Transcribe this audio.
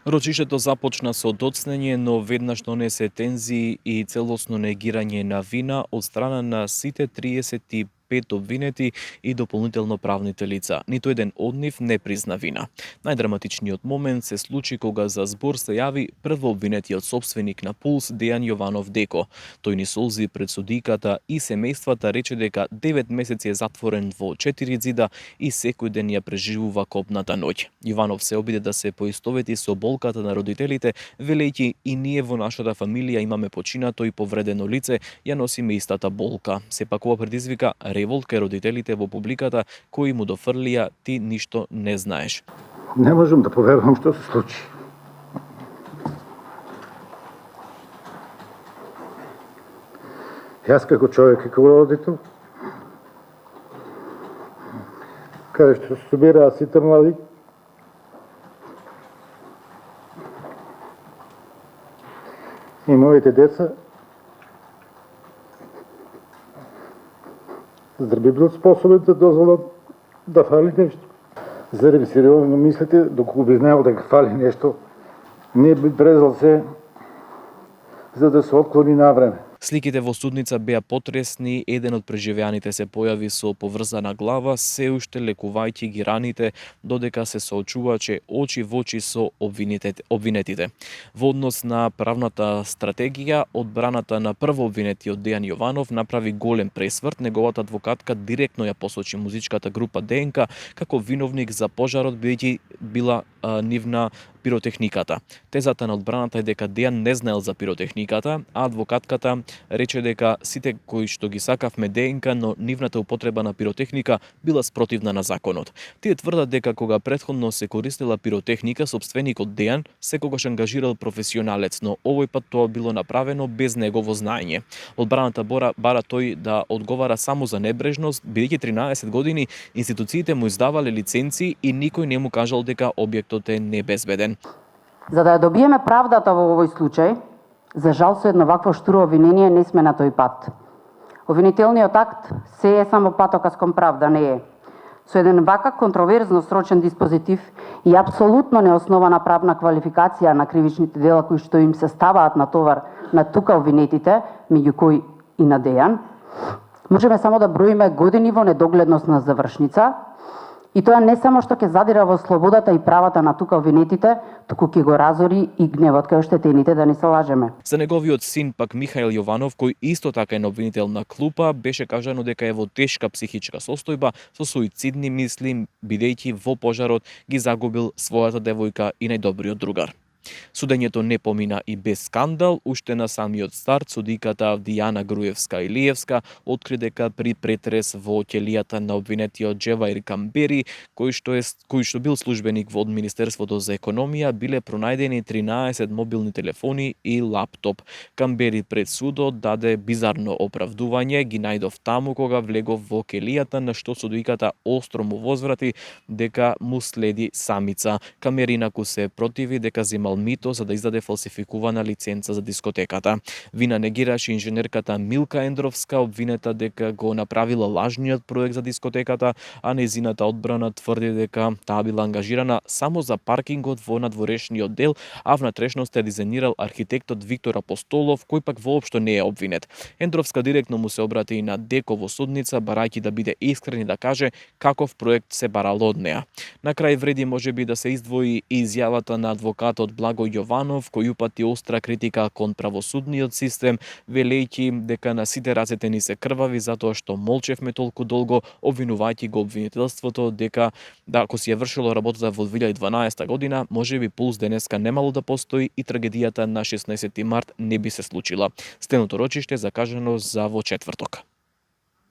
Рочиштето започна со доцнење, но веднаш донесе тензии и целосно негирање на вина од страна на сите 35 обвинети и дополнително правните лица. Ниту еден од нив не призна вина. Најдраматичниот момент се случи кога за збор се јави прво обвинетиот собственик на Пулс Дејан Јованов Деко. Тој ни солзи пред судиката и семејствата рече дека 9 месеци е затворен во 4 ѕида и секој ден ја преживува копната ноќ. Јованов се обиде да се поистовети со болката на родителите, велејќи и ние во нашата фамилија имаме починато и повредено лице, ја носиме истата болка. Сепак ова предизвика револт кај родителите во публиката кои му дофрлија ти ништо не знаеш. Не можам да поверувам што се случи. Јас како човек и како родител, каде што се собираа сите млади, и моите деца, за да би бил способен да дозволам да фали нешто. Зарем сериозно мислите, доколку би знаел дека фали нешто, не би презал се за да се отклони на време. Сликите во судница беа потресни, еден од преживеаните се појави со поврзана глава, се уште лекувајќи ги раните, додека се соочуваче очи во очи со обвинетите. Во однос на правната стратегија, одбраната на прво обвинетиот Дејан Јованов направи голем пресврт. Неговата адвокатка директно ја посочи музичката група ДНК како виновник за пожарот, бидејќи била нивна пиротехниката. Тезата на одбраната е дека Дејан не знаел за пиротехниката, а адвокатката рече дека сите кои што ги сакавме ДНК, но нивната употреба на пиротехника била спротивна на законот. Тие тврдат дека кога претходно се користела пиротехника, собственикот Дејан секогаш ангажирал професионалец, но овој пат тоа било направено без негово знаење. Одбраната бара тој да одговара само за небрежност, бидејќи 13 години институциите му издавале лиценци и никој не му кажал дека објектот е небезбеден. За да ја добиеме правдата во овој случај, за жал со едно вакво штуро обвинение не сме на тој пат. Обвинителниот акт се е само патоказ кон правда, не е. Со еден вака контроверзно срочен диспозитив и апсолутно неоснована правна квалификација на кривичните дела кои што им се ставаат на товар на тука обвинетите, меѓу кои и на Дејан, можеме само да броиме години во недогледност на завршница. И тоа не само што ќе задира во слободата и правата на тука обвинетите, туку ќе го разори и гневот кај оштетените, да не се лажеме. За неговиот син пак Михаил Јованов, кој исто така е на обвинителна клупа, беше кажано дека е во тешка психичка состојба со суицидни мисли, бидејќи во пожарот ги загубил својата девојка и најдобриот другар. Судењето не помина и без скандал. Уште на самиот старт судиката Дијана Груевска-Илиевска откри дека при претрес во ќелијата на обвинетиот Џеваир Камбери, кој што бил службеник во Министерството за економија, биле пронајдени 13 мобилни телефони и лаптоп. Камбери пред судот даде бизарно оправдување, ги најдов таму кога влегов во ќелијата, на што судиката остро му возврати дека му следи самица. Камбери инаку се противи дека земал мито за да издаде фалсификувана лиценца за дискотеката. Вина негираше инженерката Милка Ендровска, обвинета дека го направила лажниот проект за дискотеката, а нејзината одбрана тврди дека таа била ангажирана само за паркингот во надворешниот дел, а внатрешност е дизајнирал архитектот Виктор Апостолов, кој пак воопшто не е обвинет. Ендровска директно му се обрати и на Деко во судница, барајќи да биде искрен и да каже каков проект се барал од неа. На крај вреди можеби да се издвои и изјавата на адвокатот Благој Јованов, кој упати остра критика кон правосудниот систем, велејќи дека на сите рацете ни се крвави затоа што молчевме толку долго, обвинувајќи го обвинителството дека ако си ја вршило работата во 2012 година, можеби Пулс денеска немало да постои и трагедијата на 16 март не би се случила. Стеното рочиште закажано за во четврток.